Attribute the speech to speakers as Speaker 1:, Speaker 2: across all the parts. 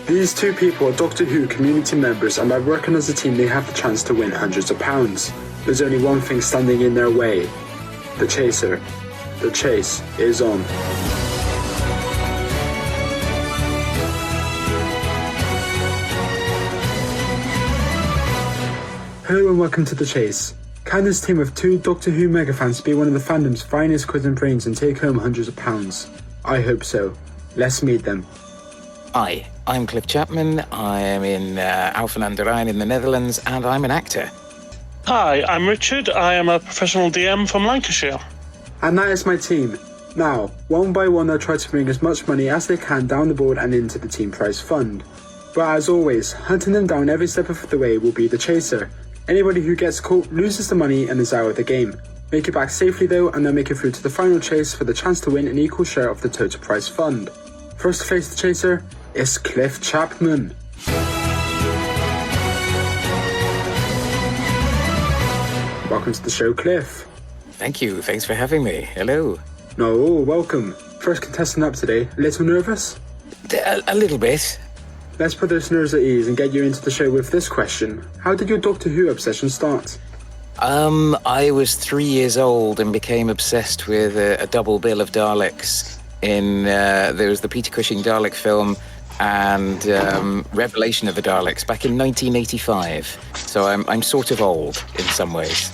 Speaker 1: These two people are Doctor Who community members, and by working as a team they have the chance to win hundreds of pounds. There's only one thing standing in their way. The Chaser. The chase is on. Hello and welcome to The Chase. Can this team of two Doctor Who mega fans be one of the fandom's finest quizzing brains and take home hundreds of pounds? I hope so. Let's meet them.
Speaker 2: Hi, I'm Chapman. I am in Alphen aan der Rijn in the Netherlands, and I'm an actor.
Speaker 3: Hi, I'm Richard. I am a professional DM from Lancashire.
Speaker 1: And that is my team. Now, one by one they'll try to bring as much money as they can down the board and into the team prize fund. But as always, hunting them down every step of the way will be the Chaser. Anybody who gets caught loses the money and is out of the game. Make it back safely though, and they'll make it through to the final chase for the chance to win an equal share of the total prize fund. First to face the Chaser is Chapman. Welcome to the show, Cliff.
Speaker 2: Thank you, thanks for having me. Hello.
Speaker 1: No, welcome. First contestant up today. A little nervous?
Speaker 2: A little bit.
Speaker 1: Let's put those nerves at ease and get you into the show with this question. How did your Doctor Who obsession start?
Speaker 2: I was 3 years old and became obsessed with a double bill of Daleks. There was the Peter Cushing Dalek film and Revelation of the Daleks back in 1985. So I'm sort of old in some ways.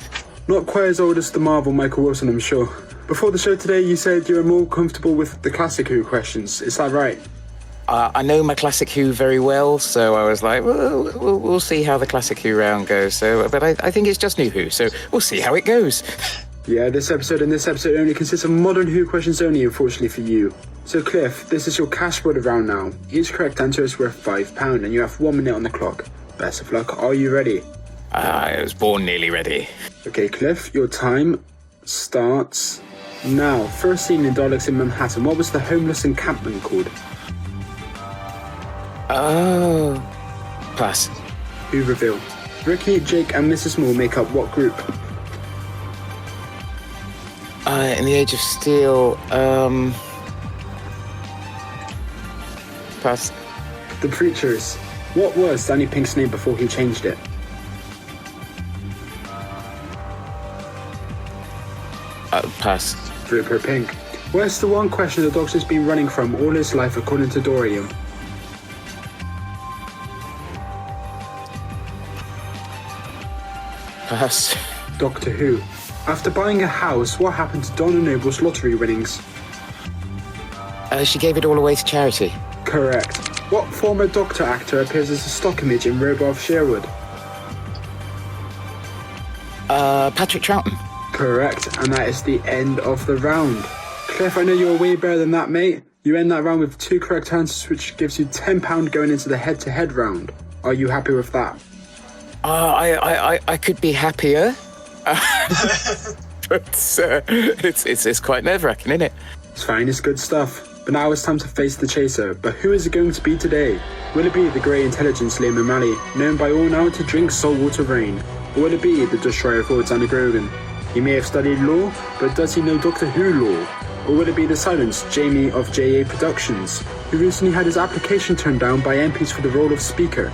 Speaker 1: Not quite as old as the Marvel Michael Wilson, I'm sure. Before the show today, you said you were more comfortable with the classic Who questions. Is that right?
Speaker 2: I know my classic Who very well, so I was like, well, we'll see how the classic Who round goes. But I think it's just new Who, so we'll see how it goes.
Speaker 1: Yeah, this episode only consists of modern Who questions only, unfortunately for you. So Cliff, this is your cash board round now. Each correct answer is worth £5, and you have 1 minute on the clock. Best of luck. Are you ready?
Speaker 2: I was born nearly ready.
Speaker 1: Okay, Cliff, your time starts now. First seen in Daleks in Manhattan, what was the homeless encampment called?
Speaker 2: Oh. Pass.
Speaker 1: Who reveal? Ricky, Jake and Mrs. Moore make up what group?
Speaker 2: In the Age of Steel, pass.
Speaker 1: The Preachers. What was Danny Pink's name before he changed it?
Speaker 2: Pass.
Speaker 1: Rupert Pink. Where's the one question the Doctor's been running from all his life according to Dorian?
Speaker 2: Pass.
Speaker 1: Doctor Who. After buying a house, what happened to Donna Noble's lottery winnings?
Speaker 2: She gave it all away to charity.
Speaker 1: Correct. What former Doctor actor appears as a stock image in Robo of Sherwood?
Speaker 2: Patrick Troughton.
Speaker 1: Correct, and that is the end of the round. Cliff, I know you're way better than that, mate. You end that round with 2 correct answers, which gives you £10 going into the head-to-head round. Are you happy with that?
Speaker 2: I could be happier. But it's quite nerve-wracking, isn't it?
Speaker 1: It's fine, it's good stuff. But now it's time to face the Chaser. But who is it going to be today? Will it be the grey intelligence Liam O'Malley, known by all now to drink saltwater rain? Or will it be the destroyer of Xander Grogan? He may have studied law, but does he know Doctor Who lore? Or will it be the silenced Jamie of JA Productions, who recently had his application turned down by MPs for the role of Speaker?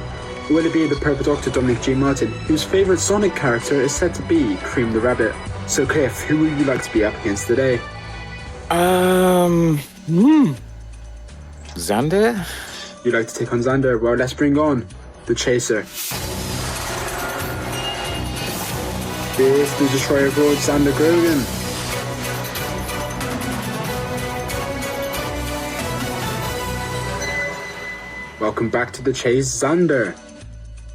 Speaker 1: Or will it be the Purple Doctor Dominic G. Martin, whose favourite Sonic character is said to be Cream the Rabbit? So Cliff, who would you like to be up against today?
Speaker 2: Xander?
Speaker 1: You'd like to take on Xander? Well, let's bring on the Chaser. Here's the destroyer of worlds, Xander Grogan. Welcome back to the Chase, Xander.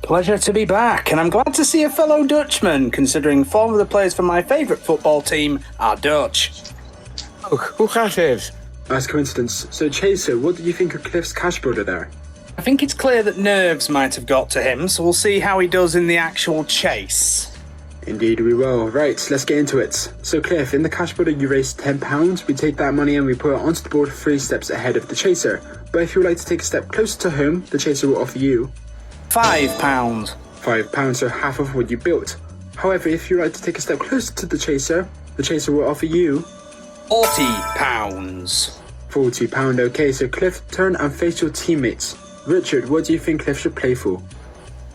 Speaker 4: Pleasure to be back, and I'm glad to see a fellow Dutchman, considering 4 of the players from my favourite football team are Dutch.
Speaker 2: Oh, hoe gaat het?
Speaker 1: Nice coincidence. So Chaser, what did you think of Cliff's cash builder there?
Speaker 4: I think it's clear that nerves might have got to him, so we'll see how he does in the actual chase.
Speaker 1: Indeed we will. Right, let's get into it. So Cliff, in the cash builder you raised £10. We take that money and we put it onto the board 3 steps ahead of the Chaser. But if you would like to take a step closer to home, the Chaser will offer you
Speaker 4: £5.
Speaker 1: £5, so half of what you built. However, if you would like to take a step closer to the Chaser will offer you
Speaker 4: £40.
Speaker 1: £40. Okay, so Cliff, turn and face your teammates. Richard, what do you think Cliff should play for?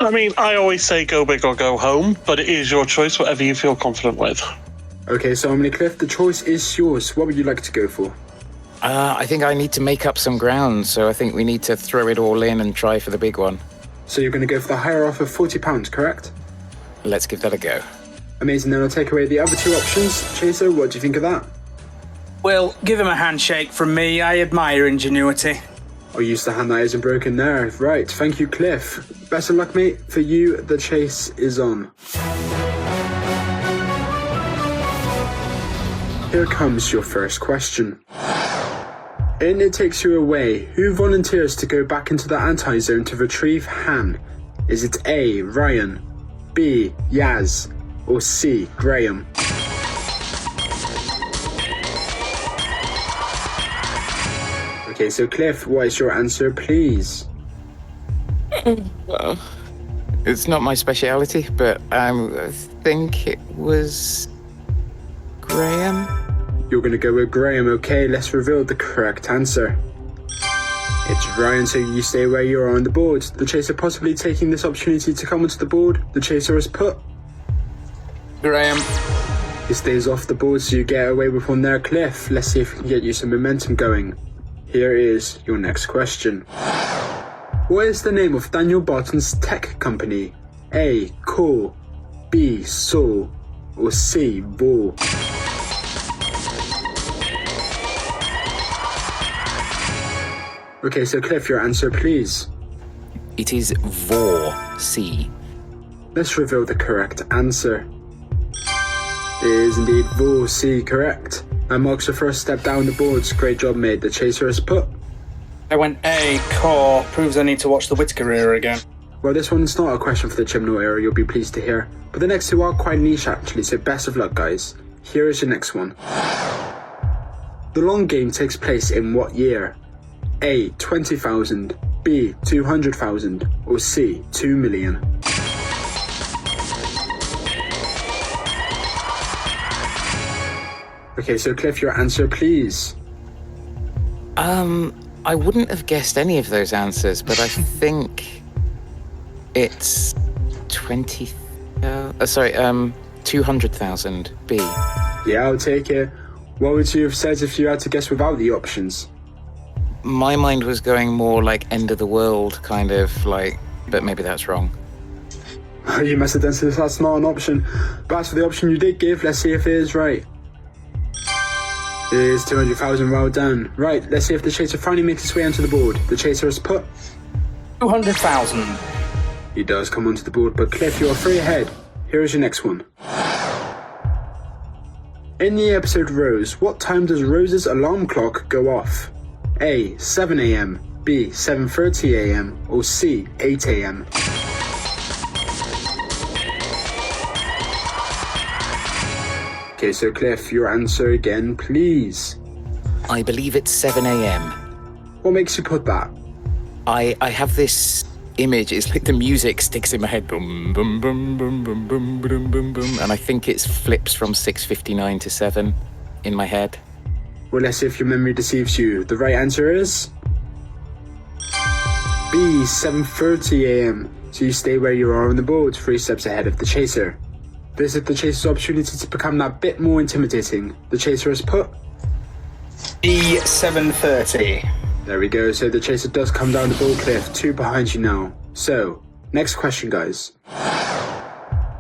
Speaker 3: I mean, I always say go big or go home, but it is your choice, whatever you feel confident with.
Speaker 1: Okay, so Omni Cliff, the choice is yours. What would you like to go for?
Speaker 2: I think I need to make up some ground, so I think we need to throw it all in and try for the big one.
Speaker 1: So you're going to go for the higher offer of £40, correct?
Speaker 2: Let's give that a go.
Speaker 1: Amazing, then I'll take away the other two options. Chaser, what do you think of that?
Speaker 4: Well, give him a handshake from me. I admire ingenuity.
Speaker 1: I used the hand that isn't broken there. Right, thank you, Cliff. Best of luck, mate. For you, the chase is on. Here comes your first question. In It Takes You Away, who volunteers to go back into the anti-zone to retrieve Han? Is it A, Ryan, B, Yaz, or C, Graham? Okay, so Cliff, what is your answer, please?
Speaker 2: Well, it's not my speciality, but I think it was Graham.
Speaker 1: You're gonna go with Graham, okay? Let's reveal the correct answer. It's Ryan, so you stay where you are on the board. The chaser possibly taking this opportunity to come onto the board. The chaser is put.
Speaker 4: Graham.
Speaker 1: He stays off the board, so you get away with one there, Cliff. Let's see if we can get you some momentum going. Here is your next question. What is the name of Daniel Barton's tech company? A, Core, B, Saw, or C, Ball? Okay, so Cliff, your answer, please.
Speaker 2: It is Vor, C.
Speaker 1: Let's reveal the correct answer. It is indeed Vor, C, correct. That marks the first step down the boards. Great job, mate. The chaser is put.
Speaker 4: I went A, Core. Proves I need to watch the Whittaker era again.
Speaker 1: Well, this one's not a question for the Chibnall era, you'll be pleased to hear. But the next two are quite niche, actually, so best of luck, guys. Here is your next one. The long game takes place in what year? A, 20,000, B, 200,000, or C, 2 million? Okay, so Cliff, your answer, please.
Speaker 2: I wouldn't have guessed any of those answers, but I think it's 200,000, B.
Speaker 1: Yeah, I'll take it. What would you have said if you had to guess without the options?
Speaker 2: My mind was going more like end of the world, kind of like, but maybe that's wrong.
Speaker 1: You must have done so, that's not an option. But as for the option you did give, let's see if it is right. It is 200,000, well done. Right, let's see if the chaser finally makes his way onto the board. The chaser is put.
Speaker 4: 200,000.
Speaker 1: He does come onto the board, but Cliff, you're 3 ahead. Here is your next one. In the episode Rose, what time does Rose's alarm clock go off? A, 7 a.m, B, 7:30 a.m, or C, 8 a.m? Okay, so Cliff, your answer again, please.
Speaker 2: I believe it's 7 a.m.
Speaker 1: What makes you put that?
Speaker 2: I have this image, it's like the music sticks in my head, boom, boom, boom, boom, boom, boom, boom, boom, boom, and I think it flips from 6:59 to 7 in my head.
Speaker 1: Well, let's see if your memory deceives you. The right answer is B, 7:30 a.m. So you stay where you are on the board, 3 steps ahead of the chaser. This is the chaser's opportunity to become that bit more intimidating. The chaser is put.
Speaker 4: E, 7:30.
Speaker 1: There we go, so the chaser does come down the board, Cliff, 2 behind you now. So, next question, guys.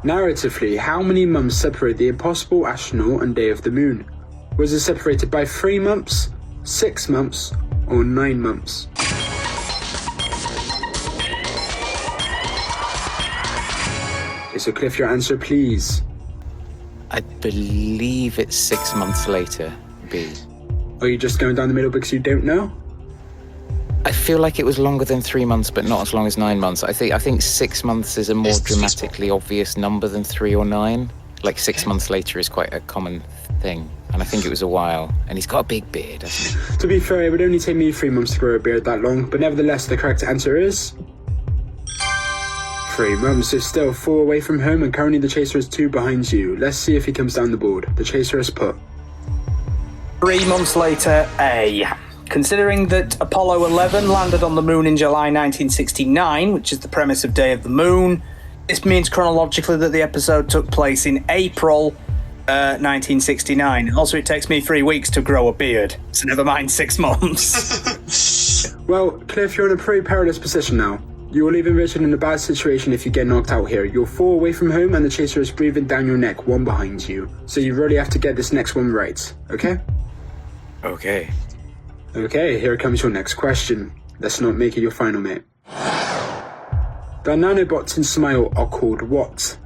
Speaker 1: Narratively, how many months separate the Impossible Astronaut and Day of the Moon? Was it separated by 3 months, 6 months, or 9 months? Okay, so Cliff, your answer, please.
Speaker 2: I believe it's 6 months later, B.
Speaker 1: Are you just going down the middle because you don't know?
Speaker 2: I feel like it was longer than 3 months, but not as long as 9 months. I think 6 months is a more dramatically obvious number than 3 or 9. Like 6 months later is quite a common thing, and I think it was a while. And he's got a big beard, hasn't he?
Speaker 1: To be fair, it would only take me 3 months to grow a beard that long, but nevertheless, the correct answer is 3 months. So still 4 away from home, and currently the chaser is 2 behind you. Let's see if he comes down the board. The chaser is put.
Speaker 4: 3 months later, A. Considering that Apollo 11 landed on the moon in July 1969, which is the premise of Day of the Moon, this means chronologically that the episode took place in April 1969. Also, it takes me 3 weeks to grow a beard, so never mind 6 months.
Speaker 1: Well, Cliff, you're in a pretty perilous position now. You're leaving Richard in a bad situation if you get knocked out here. You're 4 away from home and the chaser is breathing down your neck, 1 behind you. So you really have to get this next one right, okay?
Speaker 2: Okay.
Speaker 1: Okay, here comes your next question. Let's not make it your final, mate. The nanobots in Smile are called what?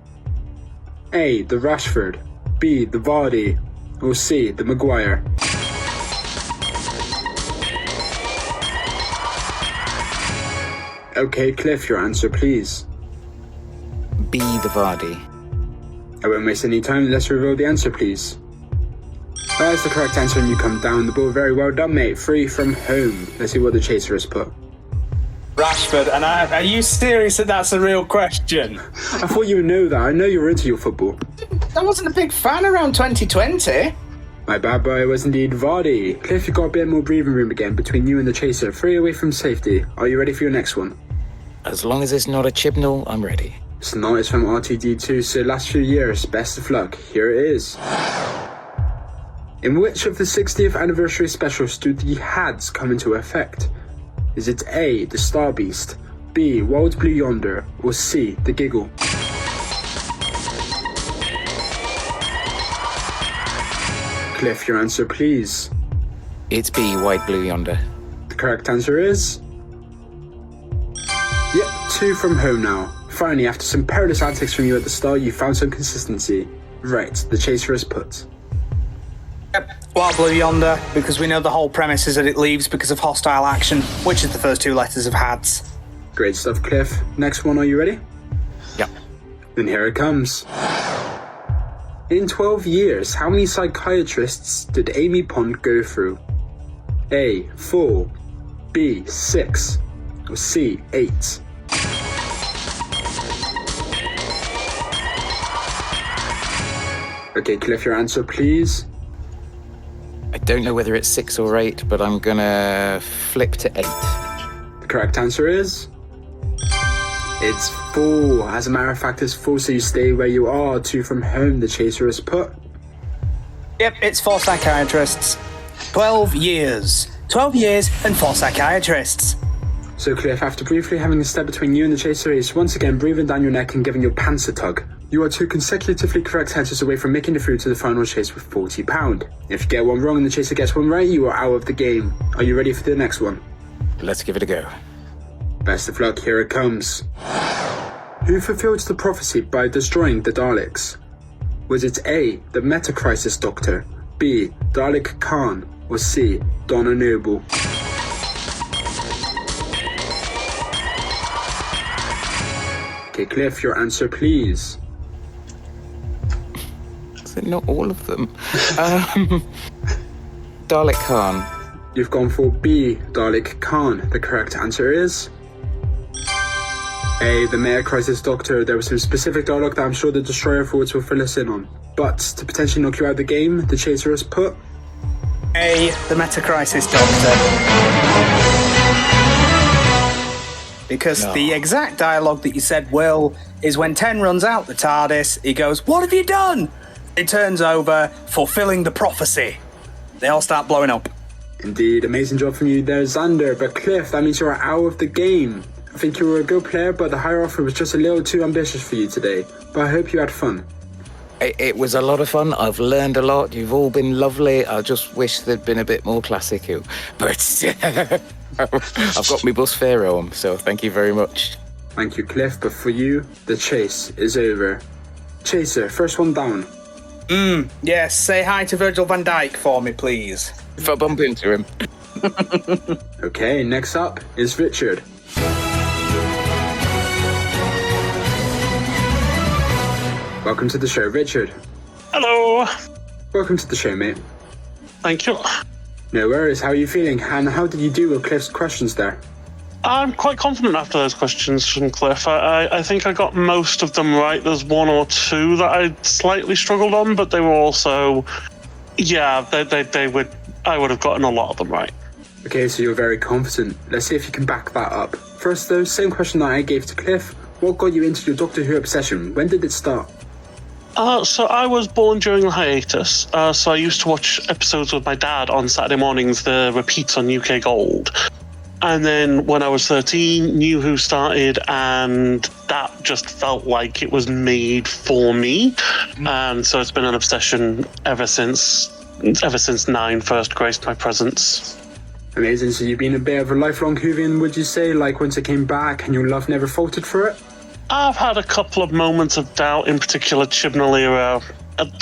Speaker 1: A. The Rashford, B. The Vardy, or C. The Maguire? Okay, Cliff, your answer, please.
Speaker 2: B. The Vardy.
Speaker 1: I won't waste any time, let's reveal the answer, please. That is the correct answer and you come down the ball. Very well done, mate. 3 from home. Let's see what the chaser has put.
Speaker 4: Rashford, and are you serious that that's a real question?
Speaker 1: I thought you would know that. I know you're into your football.
Speaker 4: I wasn't a big fan around 2020.
Speaker 1: My bad boy was indeed Vardy. Cliff, you got a bit more breathing room again between you and the chaser. 3 away from safety. Are you ready for your next one?
Speaker 2: As long as it's not a Chibnall, I'm ready.
Speaker 1: It's not. It's from RTD2, so last few years. Best of luck. Here it is. In which of the 60th anniversary specials do the HADs come into effect? Is it A. The Star Beast, B. Wild Blue Yonder, or C. The Giggle? Cliff, your answer, please.
Speaker 2: It's B. White Blue Yonder.
Speaker 1: The correct answer is... Yep, 2 from home now. Finally, after some perilous antics from you at the start, you found some consistency. Right, the chaser is put.
Speaker 4: Yep, Wild Blue Yonder, because we know the whole premise is that it leaves because of hostile action, which is the first 2 letters of HADS.
Speaker 1: Great stuff, Cliff. Next one, are you ready?
Speaker 2: Yep.
Speaker 1: Then here it comes. In 12 years, how many psychiatrists did Amy Pond go through? A. 4, B. 6, or C. 8? Okay, Cliff, your answer, please.
Speaker 2: I don't know whether it's 6 or 8, but I'm gonna flip to 8.
Speaker 1: The correct answer is... It's 4. As a matter of fact, it's 4, so you stay where you are. 2 from home, the chaser is put.
Speaker 4: Yep, it's 4 psychiatrists. 12 years. 12 years and 4 psychiatrists.
Speaker 1: So Cliff, after briefly having a step between you and the chaser, is once again breathing down your neck and giving your pants a tug. You are 2 consecutively correct answers away from making it through to the final chase with £40. If you get one wrong and the chaser gets one right, you are out of the game. Are you ready for the next one?
Speaker 2: Let's give it a go.
Speaker 1: Best of luck, here it comes. Who fulfilled the prophecy by destroying the Daleks? Was it A, the Meta-Crisis Doctor, B, Dalek Khan, or C, Donna Noble? Okay, Cliff, your answer, please.
Speaker 2: Is it not all of them? Dalek Khan.
Speaker 1: You've gone for B, Dalek Khan. The correct answer is... A, the Meta Crisis Doctor. There was some specific dialogue that I'm sure the Destroyer thoughts will fill us in on. But to potentially knock you out of the game, the chaser has put...
Speaker 4: A, the Meta Crisis Doctor. Because the exact dialogue that you said, Will, is when 10 runs out the TARDIS, he goes, "What have you done?" It turns over, fulfilling the prophecy. They all start blowing up.
Speaker 1: Indeed, amazing job from you there, Xander. But Cliff, that means you're out of the game. I think you were a good player, but the higher offer was just a little too ambitious for you today. But I hope you had fun.
Speaker 2: It was a lot of fun. I've learned a lot. You've all been lovely. I just wish there'd been a bit more classical. But I've got my bus fare home, so thank you very much.
Speaker 1: Thank you, Cliff. But for you, the chase is over. Chaser, first one down.
Speaker 4: Yes, say hi to Virgil van Dijk for me, please.
Speaker 2: If I bump into him.
Speaker 1: Okay, next up is Richard. Welcome to the show, Richard.
Speaker 3: Hello.
Speaker 1: Welcome to the show, mate.
Speaker 3: Thank you.
Speaker 1: No worries, how are you feeling? And how did you do with Cliff's questions there?
Speaker 3: I'm quite confident after those questions from Cliff. I think I got most of them right. There's 1 or 2 that I slightly struggled on, but they were also... Yeah, they would... I would have gotten a lot of them right.
Speaker 1: Okay, so you're very confident. Let's see if you can back that up. First though, same question that I gave to Cliff. What got you into your Doctor Who obsession? When did it start?
Speaker 3: So I was born during the hiatus. So I used to watch episodes with my dad on Saturday mornings, the repeats on UK Gold. And then when I was 13, New Who started, and that just felt like it was made for me. And so it's been an obsession ever since 9 first graced my presence.
Speaker 1: Amazing, so you've been a bit of a lifelong Whovian, would you say? Like once it came back and your love never faltered for it?
Speaker 3: I've had a couple of moments of doubt, in particular Chibnall era.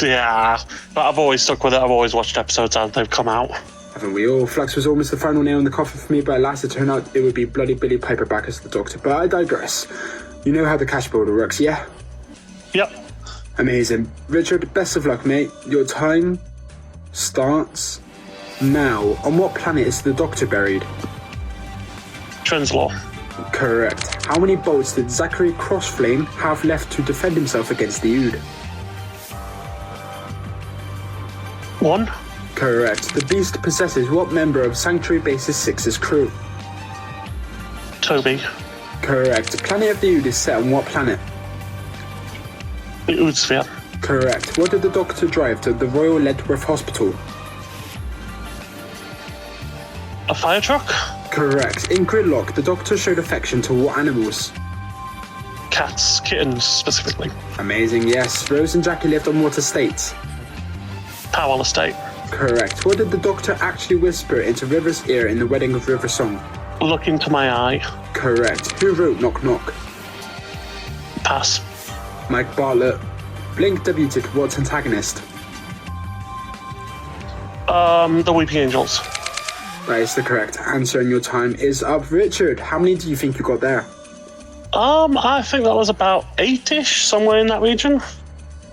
Speaker 3: Yeah, but I've always stuck with it. I've always watched episodes as they've come out.
Speaker 1: Haven't we all? Flux was almost the final nail in the coffin for me, but at last it turned out it would be bloody Billy Piper back as the Doctor. But I digress. You know how the cash boulder works, yeah?
Speaker 3: Yep.
Speaker 1: Amazing. Richard, best of luck, mate. Your time starts now. On what planet is the Doctor buried?
Speaker 3: Trenzalore.
Speaker 1: Correct. How many bolts did Zachary Crossflame have left to defend himself against the Ood?
Speaker 3: 1.
Speaker 1: Correct. The Beast possesses what member of Sanctuary Basis 6's crew?
Speaker 3: Toby.
Speaker 1: Correct. Planet of the Ood is set on what planet?
Speaker 3: The Oodsphere.
Speaker 1: Correct. What did the Doctor drive to the Royal Ledworth Hospital?
Speaker 3: A fire truck?
Speaker 1: Correct. In Gridlock, the Doctor showed affection to what animals?
Speaker 3: Cats. Kittens, specifically.
Speaker 1: Amazing, yes. Rose and Jackie lived on what estate?
Speaker 3: Powell Estate.
Speaker 1: Correct. What did the Doctor actually whisper into River's ear in the Wedding of River song?
Speaker 3: Look into my eye.
Speaker 1: Correct. Who wrote Knock Knock?
Speaker 3: Pass.
Speaker 1: Mike Bartlett. Blink debuted what antagonist?
Speaker 3: The Weeping Angels.
Speaker 1: That is the correct answer, and your time is up. Richard, how many do you think you got there?
Speaker 3: I think that was about 8-ish, somewhere in that region.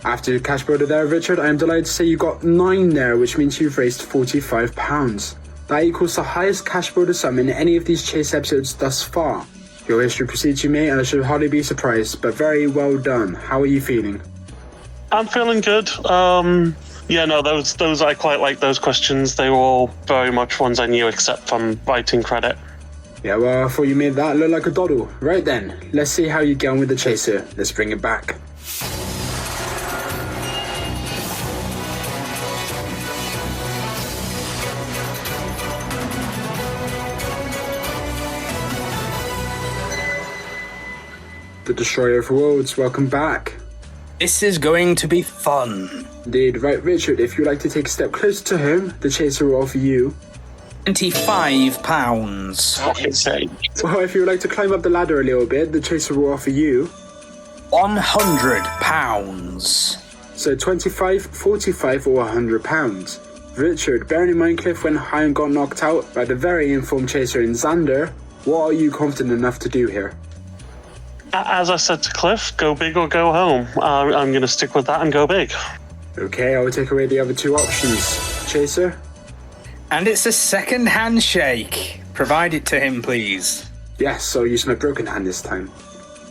Speaker 1: After your cash border there, Richard, I am delighted to say you got 9 there, which means you've raised £45. That equals the highest cash border sum in any of these Chase episodes thus far. Your history precedes you, mate, and I should hardly be surprised, but very well done. How are you feeling?
Speaker 3: I'm feeling good. Yeah, no, those I quite like those questions. They were all very much ones I knew, except from writing credit.
Speaker 1: Yeah, well, I thought you made that look like a doddle. Right then, let's see how you get on with the chaser. Let's bring it back. The Destroyer of Worlds, welcome back.
Speaker 4: This is going to be fun.
Speaker 1: Indeed. Right, Richard, if you'd like to take a step closer to home, the chaser will offer you
Speaker 4: £25.
Speaker 3: Fucking sake.
Speaker 1: Well, if you would like to climb up the ladder a little bit, the chaser will offer you
Speaker 4: £100.
Speaker 1: So 25, 45 or £100. Richard, bearing in mind Cliff went high and got knocked out by the very informed chaser in Xander, what are you confident enough to do here?
Speaker 3: As I said to Cliff, go big or go home. I'm going to stick with that and go big.
Speaker 1: Okay, I will take away the other two options. Chaser?
Speaker 4: And it's a second handshake. Provide it to him, please.
Speaker 1: Yes, I'll use my broken hand this time.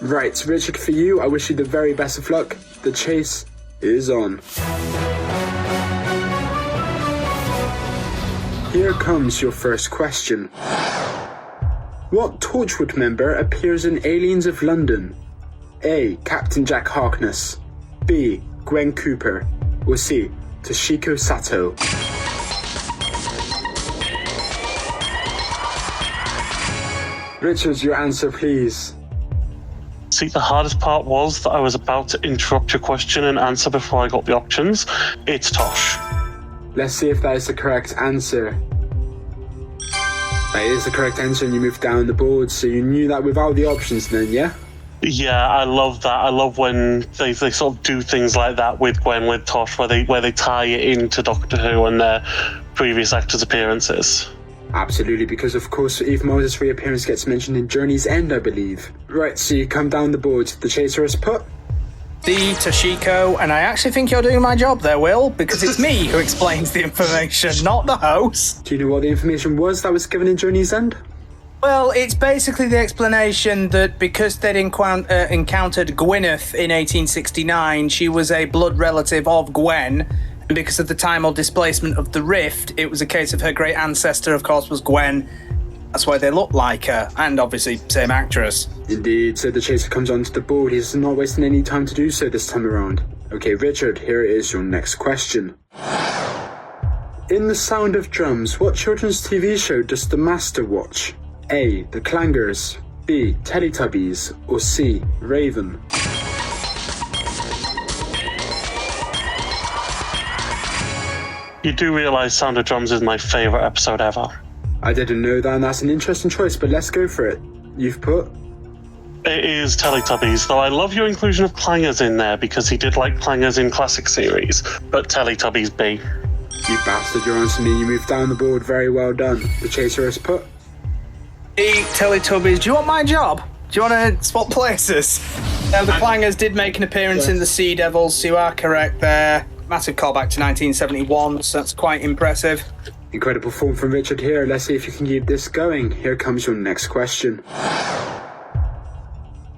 Speaker 1: Right, Richard, for you, I wish you the very best of luck. The chase is on. Here comes your first question. What Torchwood member appears in Aliens of London? A. Captain Jack Harkness. B. Gwen Cooper. Or C. Toshiko Sato. Richard, your answer, please.
Speaker 3: See, the hardest part was that I was about to interrupt your question and answer before I got the options. It's Tosh.
Speaker 1: Let's see if that is the correct answer. That is the correct answer, and you moved down the board, so you knew that without the options then, yeah?
Speaker 3: Yeah, I love that. I love when they sort of do things like that with Gwen, with Tosh, where they tie it into Doctor Who and their previous actors' appearances.
Speaker 1: Absolutely, because of course Eve Moses' reappearance gets mentioned in Journey's End, I believe. Right, so you come down the board. The chaser is put.
Speaker 4: The Toshiko, and I actually think you're doing my job there, Will, because it's me who explains the information, not the host.
Speaker 1: Do you know what the information was that was given in Journey's End?
Speaker 4: Well, it's basically the explanation that because they'd encountered Gwyneth in 1869, she was a blood relative of Gwen, And because of the time or displacement of the rift, it was a case of her great ancestor, of course, was Gwen. That's why they look like her, and obviously, same actress.
Speaker 1: Indeed, so the chaser comes onto the board. He's not wasting any time to do so this time around. Okay, Richard, here is your next question. In The Sound of Drums, what children's TV show does the Master watch? A. The Clangers, B. Teletubbies, or C. Raven?
Speaker 3: You do realise Sound of Drums is my favourite episode ever.
Speaker 1: I didn't know that, and that's an interesting choice, but let's go for it. You've put?
Speaker 3: It is Teletubbies, though I love your inclusion of Clangers in there because he did like Clangers in classic series, but Teletubbies B.
Speaker 1: You bastard, you're answering me. You moved down the board. Very well done. The chaser has put?
Speaker 4: The Teletubbies. Do you want my job? Do you want to swap places? The Clangers did make an appearance in the Sea Devils, so you are correct there. Massive callback to 1971, so that's quite impressive.
Speaker 1: Incredible form from Richard here. Let's see if you can keep this going. Here comes your next question.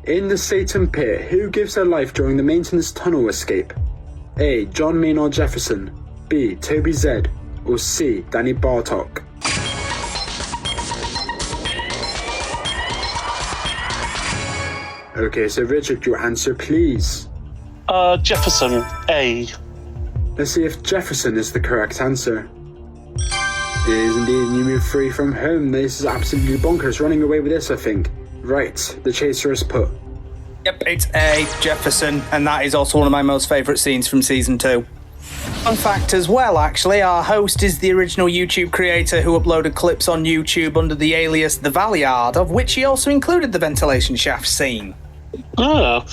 Speaker 1: In the Satan Pit, who gives their life during the maintenance tunnel escape? A. John Maynard Jefferson, B. Toby Zed, or C. Danny Bartok? Okay, so Richard, your answer please.
Speaker 3: Jefferson A.
Speaker 1: Let's see if Jefferson is the correct answer. It is indeed. You move free from home. This is absolutely bonkers. Running away with this, I think. Right, the chaser is put.
Speaker 4: Yep, it's A, Jefferson, and that is also one of my most favourite scenes from Season 2. Fun fact as well, actually, our host is the original YouTube creator who uploaded clips on YouTube under the alias The Valeyard, of which he also included the ventilation shaft scene.
Speaker 3: Oh.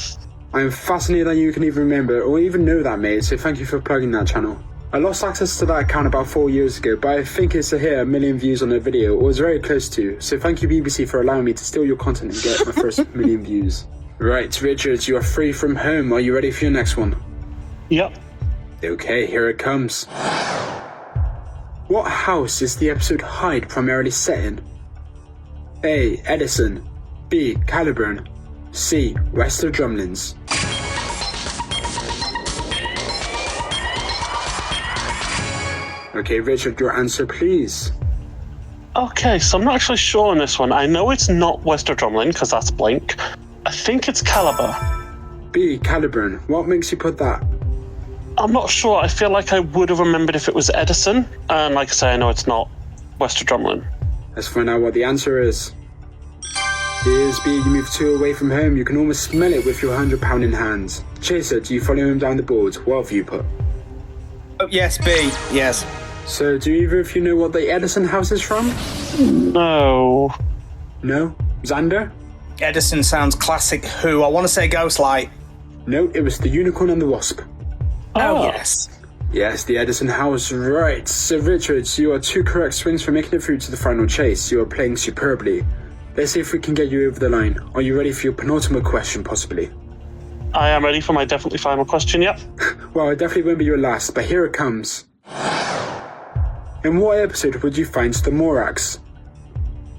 Speaker 1: I'm fascinated that you can even remember or even know that, mate, so thank you for plugging that channel. I lost access to that account about 4 years ago, but I think it's to hit 1 million views on a video, or was very close to, so thank you BBC for allowing me to steal your content and get my first 1 million views. Right, Richard, you are free from home. Are you ready for your next one?
Speaker 3: Yep.
Speaker 1: Okay, here it comes. What house is the episode Hyde primarily set in? A. Edison, B. Caliburn, C. West of Drumlins. Okay, Richard, your answer, please.
Speaker 3: Okay, so I'm not actually sure on this one. I know it's not Wester Drumlin, because that's Blink. I think it's Caliber.
Speaker 1: B. Caliburn. What makes you put that?
Speaker 3: I'm not sure. I feel like I would have remembered if it was Edison. And like I say, I know it's not Wester Drumlin.
Speaker 1: Let's find out what the answer is. It is B. You move 2 away from home. You can almost smell it with your £100 in hand. Chaser, do you follow him down the board? What have you put?
Speaker 4: Oh, yes, B. Yes.
Speaker 1: So, do either of you know what the Edison house is from?
Speaker 3: No.
Speaker 1: No? Xander?
Speaker 4: Edison sounds classic Who. I want to say Ghostlight.
Speaker 1: No, it was the Unicorn and the Wasp.
Speaker 4: Oh, yes.
Speaker 1: Yes, the Edison house, right. So, Richard, you are 2 correct swings for making it through to the final chase. You are playing superbly. Let's see if we can get you over the line. Are you ready for your penultimate question, possibly?
Speaker 3: I am ready for my definitely final question, yep.
Speaker 1: Well, it definitely won't be your last, but here it comes. In what episode would you find the Morax?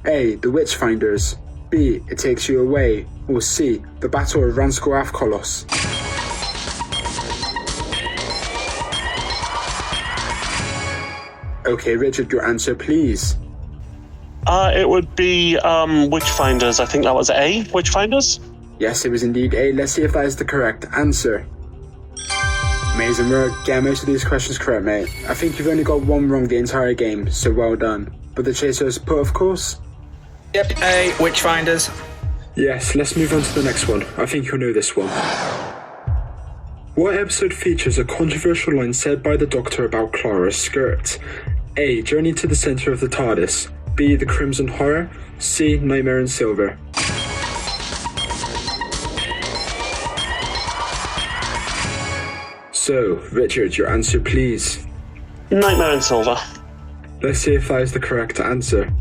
Speaker 1: A. The Witchfinders, B. It Takes You Away, or C. The Battle of Ranskoath Kolos? Okay, Richard, your answer, please.
Speaker 3: It would be Witchfinders. I think that was A, Witchfinders?
Speaker 1: Yes, it was indeed A. Let's see if that is the correct answer. Amazing work. Getting most of these questions correct, mate. I think you've only got 1 wrong the entire game, so well done. But the chaser is put, of course.
Speaker 4: Yep, A, Witchfinders.
Speaker 1: Yes, let's move on to the next one. I think you'll know this one. What episode features a controversial line said by the Doctor about Clara's skirt? A. Journey to the Centre of the TARDIS, B. The Crimson Horror, C. Nightmare in Silver. So, Richard, your answer, please.
Speaker 3: Nightmare in Silver.
Speaker 1: Let's see if that is the correct answer.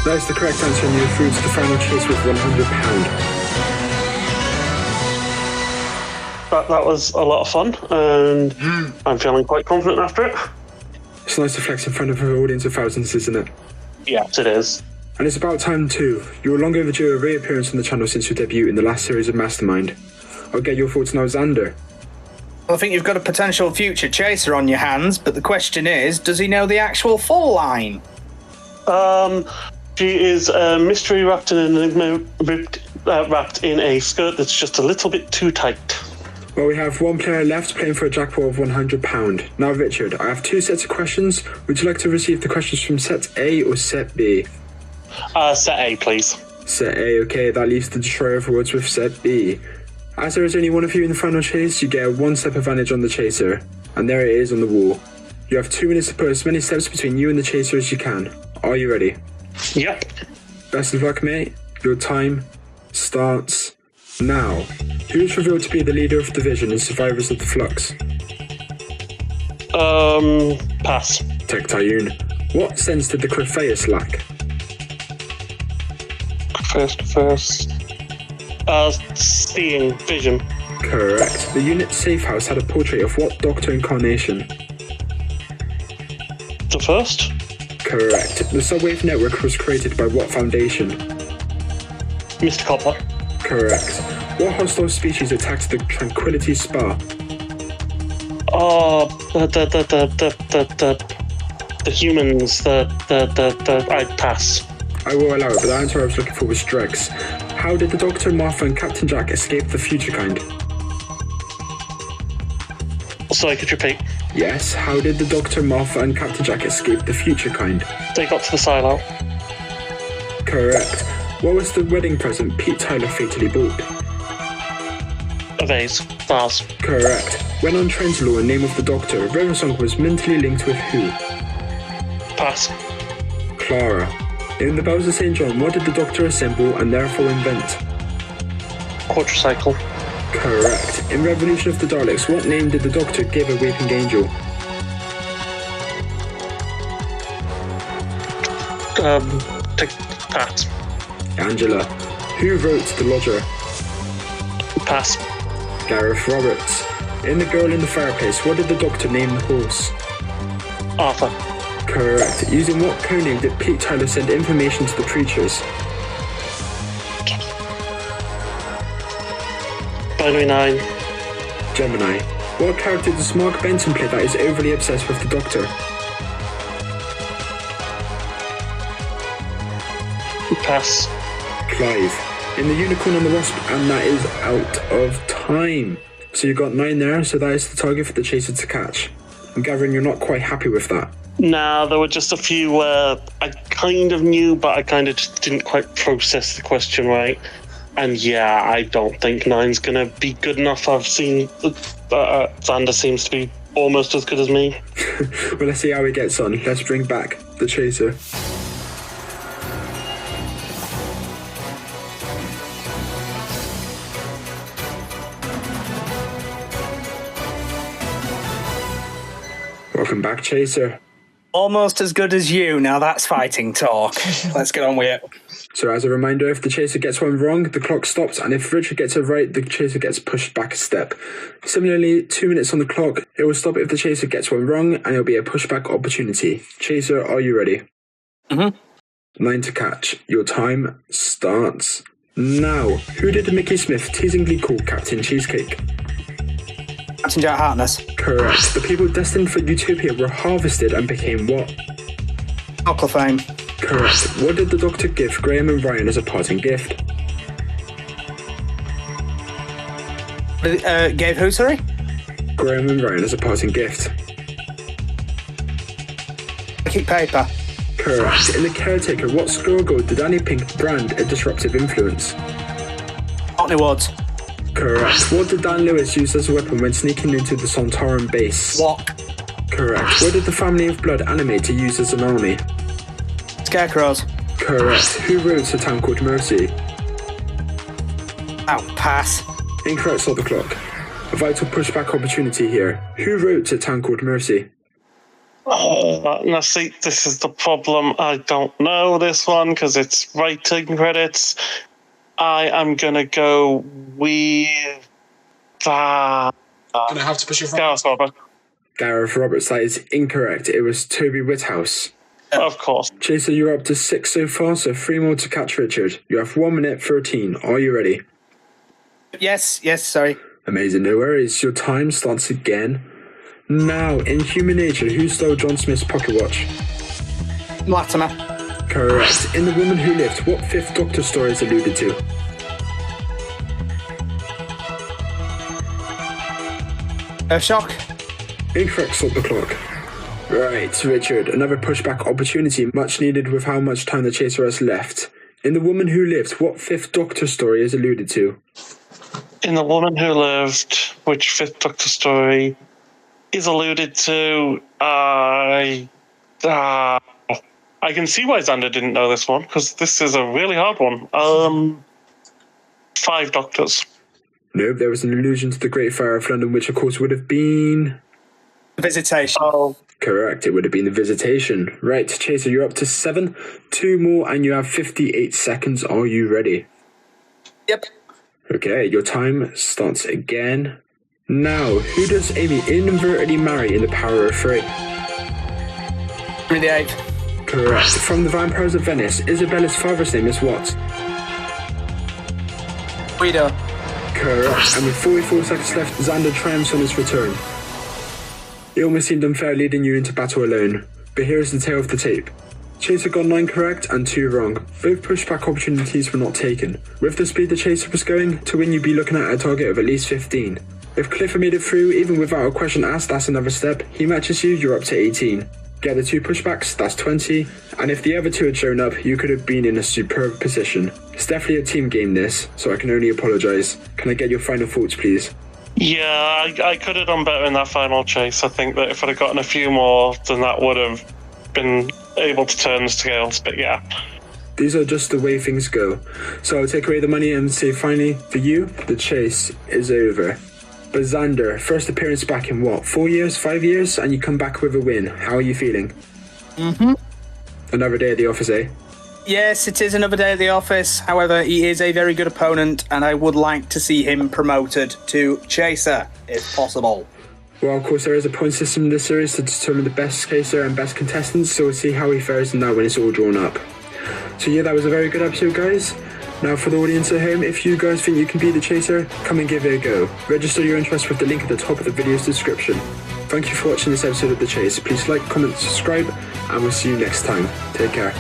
Speaker 1: That is the correct answer, and you're through to the final chase with £100.
Speaker 3: That was a lot of fun, and I'm feeling quite confident after it.
Speaker 1: It's nice to flex in front of an audience of thousands, isn't it?
Speaker 3: Yes, it is.
Speaker 1: And it's about time too. Your long overdue reappearance on the channel since your debut in the last series of Mastermind. I'll get your thoughts now, Xander.
Speaker 4: I think you've got a potential future chaser on your hands, but the question is, does he know the actual full line?
Speaker 3: She is a mystery wrapped in an enigma, wrapped in a skirt that's just a little bit too tight.
Speaker 1: Well, we have one player left playing for a jackpot of £100. Now, Richard, I have two sets of questions. Would you like to receive the questions from set A or set B?
Speaker 3: Set A, please.
Speaker 1: Set A, okay, that leaves the Destroyer of Worlds with set B. As there is only one of you in the final chase, you get a one-step advantage on the chaser. And there it is on the wall. You have 2 minutes to put as many steps between you and the chaser as you can. Are you ready?
Speaker 3: Yep.
Speaker 1: Best of luck, mate. Your time starts now. Who is revealed to be the leader of the division and survivors of the Flux?
Speaker 3: Pass.
Speaker 1: Tech Tycoon. What sense did the Crephaeus lack?
Speaker 3: First. Seeing, vision.
Speaker 1: Correct. The unit safe house had a portrait of what Doctor incarnation?
Speaker 3: The first?
Speaker 1: Correct. The subwave network was created by what foundation?
Speaker 3: Mr. Copper.
Speaker 1: Correct. What hostile species attacked the Tranquility Spa?
Speaker 3: Oh, the humans, I pass.
Speaker 1: I will allow it, but the answer I was looking for was Dregs. How did the Doctor, Martha, and Captain Jack escape the Future Kind?
Speaker 3: Sorry, could you repeat?
Speaker 1: Yes, how did the Doctor, Martha, and Captain Jack escape the Future Kind?
Speaker 3: They got to the silo.
Speaker 1: Correct. What was the wedding present Pete Tyler fatally bought?
Speaker 3: A vase. Vase.
Speaker 1: Correct. When on Trenzalore, name of the Doctor, River Song was mentally linked with who?
Speaker 3: Pass.
Speaker 1: Clara. In the Bells of St. John, what did the Doctor assemble and therefore invent?
Speaker 3: Quadricycle.
Speaker 1: Correct. In Revolution of the Daleks, what name did the Doctor give a weeping angel?
Speaker 3: Pass.
Speaker 1: Angela. Who wrote The Lodger?
Speaker 3: Pass.
Speaker 1: Gareth Roberts. In The Girl in the Fireplace, what did the Doctor name the horse?
Speaker 3: Arthur.
Speaker 1: Correct. Using what codename did Pete Tyler send information to the Preachers?
Speaker 3: Binary 9.
Speaker 1: Gemini. What character does Mark Benson play that is overly obsessed with the Doctor?
Speaker 3: Pass.
Speaker 1: Clive. In The Unicorn and the Wasp, and that is out of time. So you got 9 there, so that is the target for the chaser to catch. I'm gathering you're not quite happy with that.
Speaker 3: Nah, there were just a few where I kind of knew, but I kind of just didn't quite process the question right. And yeah, I don't think 9's going to be good enough. I've seen Xander seems to be almost as good as me.
Speaker 1: Well, let's see how he gets on. Let's bring back the chaser. Welcome back, chaser.
Speaker 4: Almost as good as you. Now that's fighting talk. Let's get on with it.
Speaker 1: So as a reminder, if the chaser gets one wrong, the clock stops, and if Richard gets it right, the chaser gets pushed back a step. Similarly, 2 minutes on the clock, it will stop if the chaser gets one wrong, and it'll be a pushback opportunity. Chaser, are you ready?
Speaker 4: Mm-hmm.
Speaker 1: 9 to catch. Your time starts now. Who did Mickey Smith teasingly call Captain Cheesecake?
Speaker 4: Captain Jack Harkness.
Speaker 1: Correct. The people destined for Utopia were harvested and became what?
Speaker 4: Ocklafame.
Speaker 1: Correct. What did the Doctor give Graham and Ryan as a parting gift?
Speaker 4: Gave who, sorry?
Speaker 1: Graham and Ryan as a parting gift.
Speaker 4: Psychic paper.
Speaker 1: Correct. In The Caretaker, what Skrulgo did Annie Pink brand a disruptive influence?
Speaker 4: Courtney Woods.
Speaker 1: Correct. What did Dan Lewis use as a weapon when sneaking into the Sontaran base?
Speaker 4: Walk.
Speaker 1: Correct. What did the Family of Blood animator use as an army?
Speaker 4: Scarecrows.
Speaker 1: Correct. Who wrote A Town Called Mercy?
Speaker 4: Oh, pass.
Speaker 1: Incorrect, stop the clock. A vital pushback opportunity here. Who wrote A Town Called Mercy?
Speaker 3: Now see, this is the problem. I don't know this one because it's writing credits. I am gonna go with
Speaker 1: Gonna have to push your
Speaker 3: Gareth Roberts.
Speaker 1: Gareth Roberts, that is incorrect. It was Toby Whithouse.
Speaker 3: Of course.
Speaker 1: Chaser, you're up to 6 so far, so 3 more to catch Richard. You have 1 minute 13. Are you ready?
Speaker 4: Yes, sorry.
Speaker 1: Amazing, no worries. Your time starts again. Now, in Human Nature, who stole John Smith's pocket watch?
Speaker 4: Latimer.
Speaker 1: Correct. In The Woman Who Lived, what Fifth Doctor story is alluded to?
Speaker 4: Shock.
Speaker 1: Incorrect, stop the clock. Right, Richard, another pushback opportunity, much needed with how much time the chaser has left. In The Woman Who Lived, what Fifth Doctor story is alluded to?
Speaker 3: In The Woman Who Lived, which Fifth Doctor story is alluded to, I can see why Xander didn't know this one, because this is a really hard one. 5 Doctors.
Speaker 1: No, there was an allusion to the Great Fire of London, which of course would have been...
Speaker 4: Visitation.
Speaker 3: Oh.
Speaker 1: Correct, it would have been The Visitation. Right, Chaser, you're up to 7. 2 more and you have 58 seconds. Are you ready?
Speaker 4: Yep.
Speaker 1: Okay, your time starts again. Now, who does Amy inadvertently marry in The Power of Three?
Speaker 4: Henry VIII.
Speaker 1: Correct. From The Vampires of Venice, Isabella's father's name is what?
Speaker 4: Guido.
Speaker 1: Correct. And with 44 seconds left, Xander triumphs on his return. It almost seemed unfair leading you into battle alone, but here is the tale of the tape. Chaser got 9 correct and 2 wrong. Both pushback opportunities were not taken. With the speed the Chaser was going, to win you'd be looking at a target of at least 15. If Clifford made it through, even without a question asked, that's another step. He matches you, you're up to 18. Get the 2 pushbacks, that's 20. And if the other 2 had shown up, you could have been in a superb position. It's definitely a team game this, so I can only apologise. Can I get your final thoughts, please?
Speaker 3: Yeah, I could have done better in that final chase. I think that if I'd have gotten a few more, then that would have been able to turn the scales, but yeah.
Speaker 1: These are just the way things go. So I'll take away the money and say finally, for you, the chase is over. But Xander, first appearance back in what, 4 years, 5 years? And you come back with a win. How are you feeling? Another day at the office, eh?
Speaker 4: Yes, it is another day at the office. However, he is a very good opponent, and I would like to see him promoted to Chaser, if possible.
Speaker 1: Well, of course, there is a point system in this series to determine the best Chaser and best contestants, so we'll see how he fares in that when it's all drawn up. So yeah, that was a very good episode, guys. Now, for the audience at home, if you guys think you can be the Chaser, come and give it a go. Register your interest with the link at the top of the video's description. Thank you for watching this episode of The Chase. Please like, comment, subscribe, and we'll see you next time. Take care.